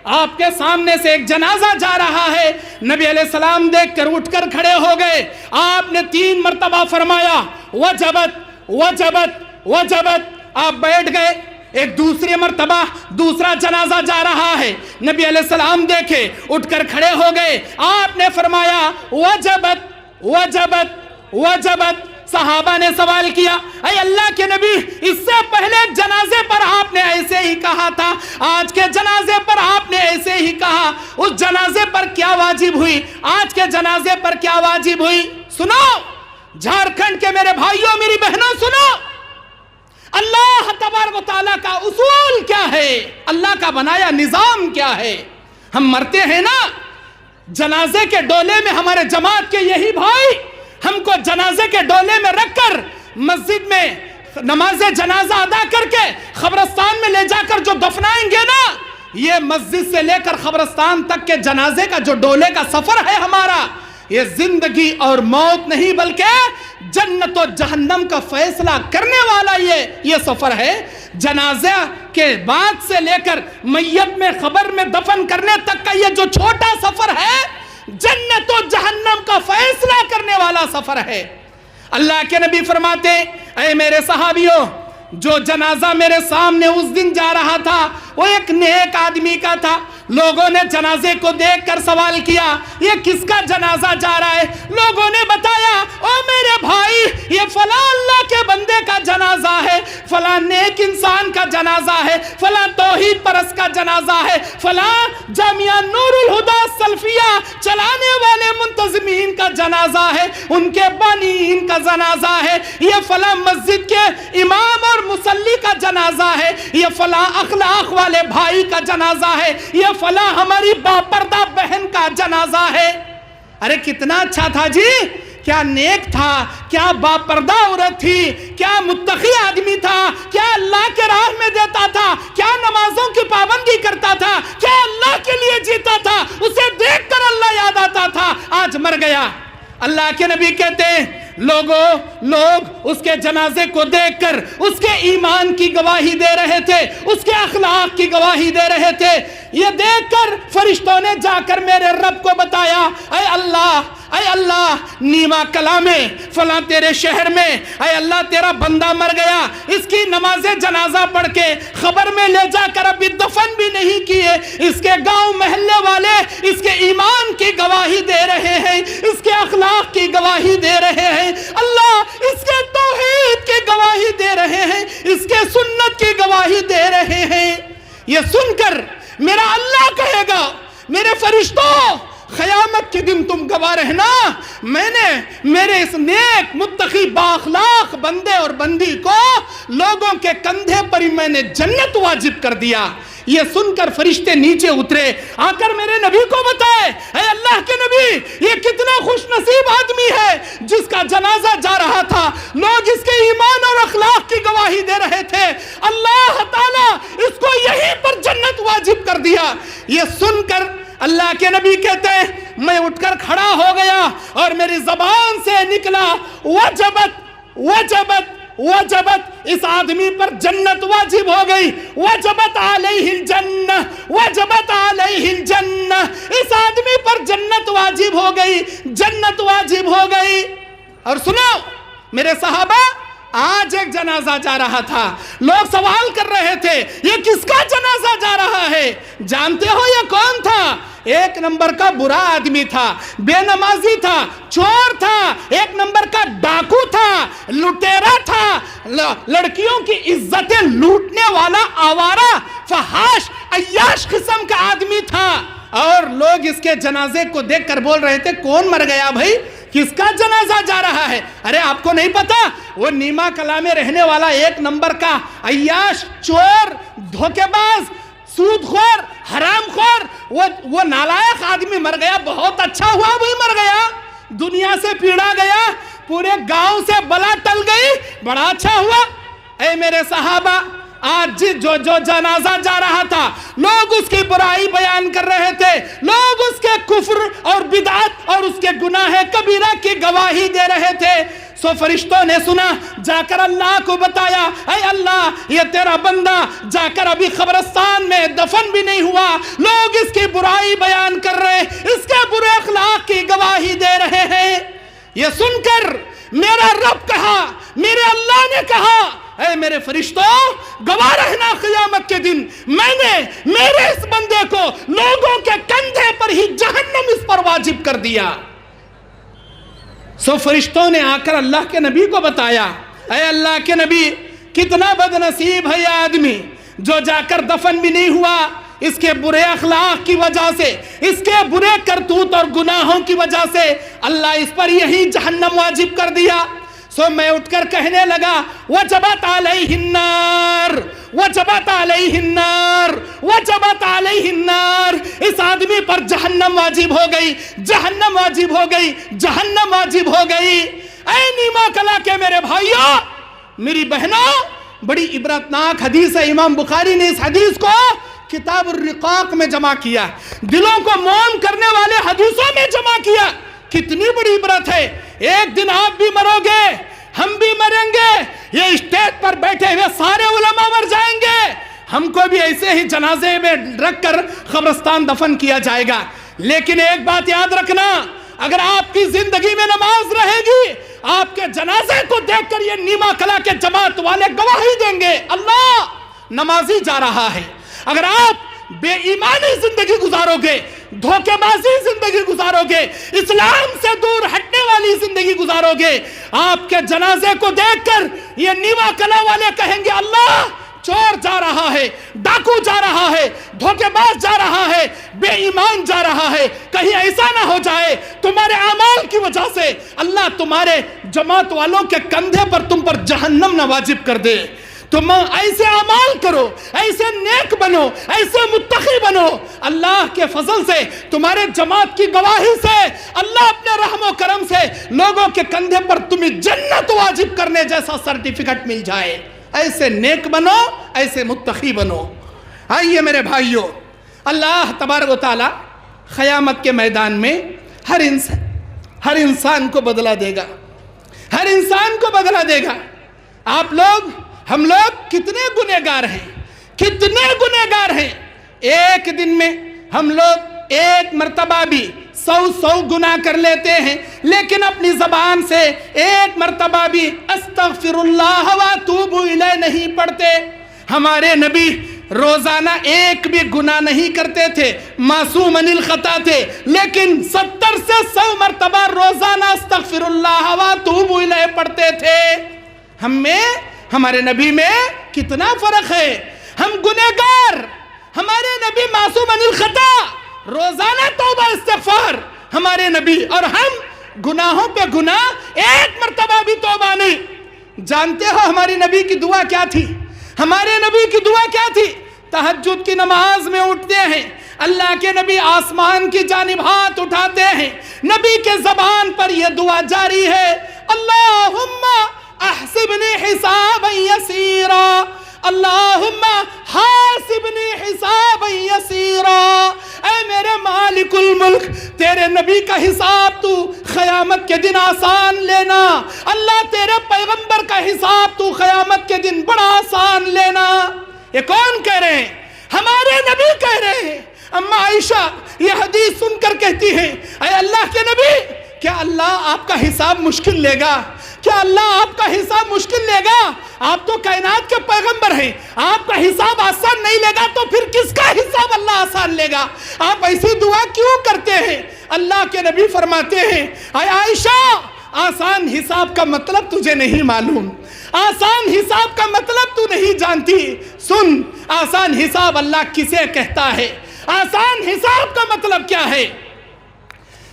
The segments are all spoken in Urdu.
آپ کے سامنے سے ایک جنازہ جا رہا ہے، نبی علیہ السلام دیکھ کر اٹھ کر کھڑے ہو گئے، آپ نے 3 مرتبہ فرمایا وجبت وجبت وجبت، آپ بیٹھ گئے۔ ایک دوسری مرتبہ دوسرا جنازہ جا رہا ہے، نبی علیہ السلام دیکھے اٹھ کر کھڑے ہو گئے، آپ نے فرمایا وجبت وجبت وجبت۔ صحابہ نے سوال کیا، اے اللہ کے نبی، اس سے پہلے جنازے پر آپ نے ایسے ہی کہا تھا، آج کے جنازے پر آپ نے ایسے ہی کہا، اس جنازے پر کیا واجب ہوئی؟ آج کے جنازے پر کیا واجب ہوئی؟ سنو جھارکھنڈ کے میرے بھائیوں میری بہنوں، سنو اللہ تبارک و تعالیٰ کا اصول کیا ہے، اللہ کا بنایا نظام کیا ہے۔ ہم مرتے ہیں نا، جنازے کے ڈولے میں ہمارے جماعت کے یہی بھائی ہم کو جنازے کے ڈولے میں رکھ کر مسجد میں نماز جنازہ ادا کر کے قبرستان میں لے جا کر جو دفنائیں گے نا، یہ مسجد سے لے کر قبرستان تک کے جنازے کا جو ڈولے کا سفر ہے ہمارا، یہ زندگی اور موت نہیں بلکہ جنت و جہنم کا فیصلہ کرنے والا یہ سفر ہے۔ جنازہ کے بعد سے لے کر میت میں قبر میں دفن کرنے تک کا یہ جو چھوٹا سفر ہے، جنت و جہنم کا فیصلہ کرنے والا سفر ہے۔ اللہ کے نبی فرماتے، اے میرے صحابیوں، جو جنازہ میرے سامنے اس دن جا رہا تھا وہ ایک نیک آدمی کا تھا۔ لوگوں نے جنازے کو دیکھ کر سوال کیا، یہ کس کا جنازہ جا رہا ہے؟ لوگوں نے بتایا، او میرے بھائی، یہ فلاں اللہ کے بندے کا جنازہ ہے، فلاں نیک انسان کا جنازہ ہے، فلاں توحید پرست کا جنازہ ہے، فلاں جامعہ نور الہدی سلفیہ چلانے والے منتظمین کا جنازہ ہے، ان کے بانیین کا جنازہ ہے، یہ فلاں مسجد کے امام اور مصلی کا جنازہ ہے، یہ فلاں اخلاق والے بھائی کا جنازہ ہے، یہ فلاں ہماری باپردہ بہن کا جنازہ ہے۔ ارے کتنا اچھا تھا جی، کیا نیک تھا، کیا باپردہ عورت تھی، کیا متقی آدمی تھا، کیا اللہ کے راہ میں دیتا تھا، کیا نمازوں کی پابندی کرتا تھا، کیا اللہ کے لیے جیتا تھا، اسے دیکھ کر اللہ یاد آتا تھا، آج مر گیا۔ اللہ کے نبی کہتے ہیں لوگ اس کے جنازے کو دیکھ کر اس کے ایمان کی گواہی دے رہے تھے، اس کے اخلاق کی گواہی دے رہے تھے۔ یہ دیکھ کر فرشتوں نے جا کر میرے رب کو بتایا، اے اللہ نیما کلا میں فلاں تیرے شہر میں اے اللہ تیرا بندہ مر گیا، اس کی نماز جنازہ پڑھ کے خبر میں لے جا کر ابھی دفن بھی نہیں کیے، اس کے گاؤں محلے والے اس کے ایمان کی گواہی دے رہے ہیں، اس کے اخلاق کی گواہی دے رہے ہیں، اللہ اس کے توحید کی گواہی دے رہے ہیں، اس کے سنت کی گواہی دے رہے ہیں۔ یہ سن کر میرا اللہ کہے گا، میرے فرشتوں، قیامت کے دن تم گواہ رہنا، میں نے میرے اس نیک متقی بااخلاق بندے اور بندی کو لوگوں کے کندھے پر ہی میں نے جنت واجب کر دیا۔ یہ سن کر فرشتے نیچے اترے، آ کر میرے نبی کو بتائے، اے اللہ کے نبی، یہ کتنا خوش نصیب آدمی ہے جس کا جنازہ جا رہا تھا، لوگ اس کے ایمان اور اخلاق کی گواہی دے رہے تھے، اللہ تعالیٰ اس کو یہیں پر جنت واجب کر دیا۔ یہ سن کر اللہ کے نبی کہتے ہیں میں اٹھ کر کھڑا ہو گیا اور میری زبان سے نکلا وجبت وجبت وجبت، اس آدمی پر جنت واجب ہو گئی، وجبت علیہ الجنہ وجبت علیہ الجنہ، اس آدمی پر جنت واجب ہو گئی، جنت واجب ہو گئی۔ اور سنو میرے صحابہ، آج ایک جنازہ جا رہا تھا، لوگ سوال کر رہے تھے یہ کس کا جنازہ جا رہا ہے؟ جانتے ہو یہ کون تھا؟ ایک نمبر کا برا آدمی تھا، بے نمازی تھا، چور تھا، ایک نمبر کا ڈاکو تھا، لٹیرا تھا، لڑکیوں کی عزتیں لوٹنے والا آوارہ فحاش عیاش قسم کا آدمی تھا۔ اور لوگ اس کے جنازے کو دیکھ کر بول رہے تھے کون مر گیا بھائی، کس کا جنازہ جا رہا ہے؟ ارے آپ کو نہیں پتا، وہ نیما کلا میں رہنے والا ایک نمبر کا عیاش، چور، دھوکے باز، سود خور، حرام خور، وہ نالائق آدمی مر گیا۔ بہت اچھا ہوا وہی مر گیا، دنیا سے پیڑا گیا، پورے گاؤں سے بلا ٹل گئی، بڑا اچھا ہوا۔ اے میرے صحابہ، آج جو جنازہ جا رہا تھا لوگ اس کی برائی بیان کر رہے تھے، لوگ اس کے کفر اور بدعت اور اس کے گناہ کبیرہ کی گواہی دے رہے تھے۔ سو فرشتوں نے سنا، جا کر اللہ کو بتایا، اے اللہ یہ تیرا بندہ جا کر ابھی قبرستان میں دفن بھی نہیں ہوا، لوگ اس کی برائی بیان کر رہے، اس کے برے اخلاق کی گواہی دے رہے ہیں۔ یہ سن کر میرا رب کہا، میرے اللہ نے کہا، اے میرے فرشتوں گواہ رہنا قیامت کے دن میں نے میرے اس بندے کو لوگوں کے کندھے پر ہی جہنم اس پر واجب کر دیا۔ سو فرشتوں نے آ کر اللہ کے نبی کو بتایا، اے اللہ کے نبی کتنا بد نصیب ہے یہ آدمی جو جا کر دفن بھی نہیں ہوا، اس کے برے اخلاق کی وجہ سے، اس کے برے کرتوت اور گناہوں کی وجہ سے اللہ اس پر یہی جہنم واجب کر دیا۔ سو میں اٹھ کر کہنے لگا، وجبت علیہ النار، وجبت علیہ النار، وجبت علیہ النار، اس آدمی پر جہنم واجب ہو گئی، جہنم واجب ہو گئی، جہنم واجب ہو گئی۔ اے نیما کلا کے میرے بھائیوں، میری بہنوں، بڑی عبرتناک حدیث ہے۔ امام بخاری نے اس حدیث کو کتاب الرقاق میں جمع کیا، دلوں کو موم کرنے والے حدیثوں میں جمع کیا۔ کتنی بڑی عبرت ہے، ایک دن آپ بھی مرو گے، ہم بھی مریں گے، یہ اسٹیج پر بیٹھے ہوئے سارے علماء مر جائیں گے، ہم کو بھی ایسے ہی جنازے میں رکھ کر قبرستان دفن کیا جائے گا۔ لیکن ایک بات یاد رکھنا، اگر آپ کی زندگی میں نماز رہے گی، آپ کے جنازے کو دیکھ کر یہ نیما کلا کے جماعت والے گواہی دیں گے، اللہ نمازی جا رہا ہے۔ اگر آپ بے ایمانی زندگی گزارو گے، دھوکے بازی زندگی گزارو گے، اسلام سے دور ہٹنے والی زندگی گزارو گے، آپ کے جنازے کو دیکھ کر یہ نیما کلا والے کہیں گے، اللہ چور جا رہا ہے، ڈاکو جا رہا ہے، دھوکے باز جا رہا ہے، بے ایمان جا رہا ہے، کہیں ایسا نہ ہو جائے تمہارے اعمال کی وجہ سے اللہ تمہارے جماعت والوں کے کندھے پر تم پر جہنم نہ واجب کر دے۔ تم ایسے اعمال کرو، ایسے نیک بنو، ایسے متقی بنو، اللہ کے فضل سے تمہارے جماعت کی گواہی سے اللہ اپنے رحم و کرم سے لوگوں کے کندھے پر تمہیں جنت واجب کرنے جیسا سرٹیفکیٹ مل جائے۔ ایسے نیک بنو، ایسے متقی بنو۔ آئیے میرے بھائیوں، اللہ تبارک و تعالی قیامت کے میدان میں ہر انسان کو بدلہ دے گا، ہر انسان کو بدلہ دے گا۔ آپ لوگ، ہم لوگ کتنے گنہگار ہیں، کتنے گنہگار ہیں۔ ایک دن میں ہم لوگ ایک مرتبہ بھی 100 گناہ کر لیتے ہیں، لیکن اپنی زبان سے ایک مرتبہ بھی استغفر اللہ واتوب الیہ نہیں پڑھتے۔ ہمارے نبی روزانہ ایک بھی گناہ نہیں کرتے تھے، معصوم عن الخطا تھے، لیکن 70 سے 100 مرتبہ روزانہ استغفر اللہ واتوب الیہ پڑھتے تھے۔ ہم میں، ہمارے نبی میں کتنا فرق ہے۔ ہم گنہگار، ہمارے نبی معصوم عن الخطا، روزانہ توبہ استغفار ہمارے نبی، اور ہم گناہوں پہ گناہ، ایک مرتبہ بھی توبہ نہیں۔ جانتے ہو ہماری نبی کی دعا کیا تھی؟ ہمارے نبی کی دعا کیا تھی؟ تہجد کی نماز میں اٹھتے ہیں، اللہ کے نبی آسمان کی جانب ہاتھ اٹھاتے ہیں، نبی کے زبان پر یہ دعا جاری ہے، اللہم احسبنی حسابا یسیرا، اللہم حاسبنی حسابا یسیرا۔ اے میرے مالک الملک، تیرے نبی کا حساب تو قیامت کے دن آسان لینا، اللہ تیرے پیغمبر کا حساب تو قیامت کے دن بڑا آسان لینا۔ یہ کون کہہ رہے ہیں؟ ہمارے نبی کہہ رہے ہیں۔ اما عائشہ یہ حدیث سن کر کہتی ہیں، اے اللہ کے نبی، کیا اللہ آپ کا حساب مشکل لے گا؟ کیا اللہ آپ کا حساب مشکل لے گا؟ آپ تو کائنات کے پیغمبر ہیں، آپ کا حساب آسان نہیں لے گا تو پھر کس کا حساب اللہ آسان لے گا؟ آپ ایسی دعا کیوں کرتے ہیں؟ اللہ کے نبی فرماتے ہیں، اے عائشہ، آسان حساب کا مطلب تجھے نہیں معلوم، آسان حساب کا مطلب تو نہیں جانتی۔ سن، آسان حساب اللہ کسے کہتا ہے؟ آسان حساب کا مطلب کیا ہے؟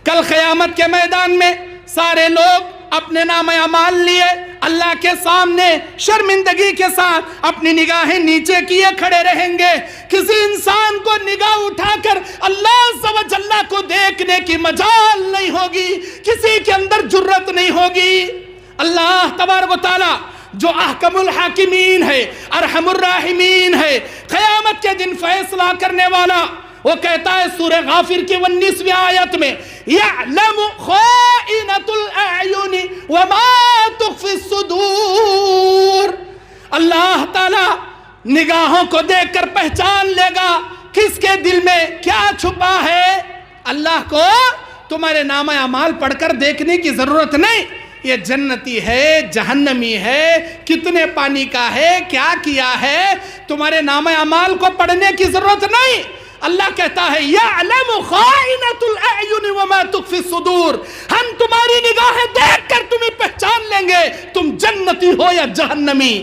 کل قیامت کے میدان میں سارے لوگ اپنے نام اعمال لیے اللہ کے سامنے شرمندگی کے ساتھ اپنی نگاہیں نیچے کیے کھڑے رہیں گے۔ کسی انسان کو نگاہ اٹھا کر اللہ عز و جل کو دیکھنے کی مجال نہیں ہوگی، کسی کے اندر جرت نہیں ہوگی۔ اللہ تبارک و تعالی جو احکم الحاکمین ہے، ارحم الراحمین ہے، قیامت کے دن فیصلہ کرنے والا، وہ کہتا ہے سورہ غافر کی 19ویں آیت میں یعلم خائنۃ الاعین وما تخفی الصدور، اللہ تعالی نگاہوں کو دیکھ کر پہچان لے گا کس کے دل میں کیا چھپا ہے۔ اللہ کو تمہارے نامہ اعمال پڑھ کر دیکھنے کی ضرورت نہیں، یہ جنتی ہے جہنمی ہے، کتنے پانی کا ہے، کیا کیا ہے، تمہارے نامہ اعمال کو پڑھنے کی ضرورت نہیں۔ اللہ کہتا ہے یعلم خائنۃ الاعین وما تخفی الصدور، ہم تمہاری نگاہیں دیکھ کر تمہیں پہچان لیں گے تم جنتی ہو یا جہنمی۔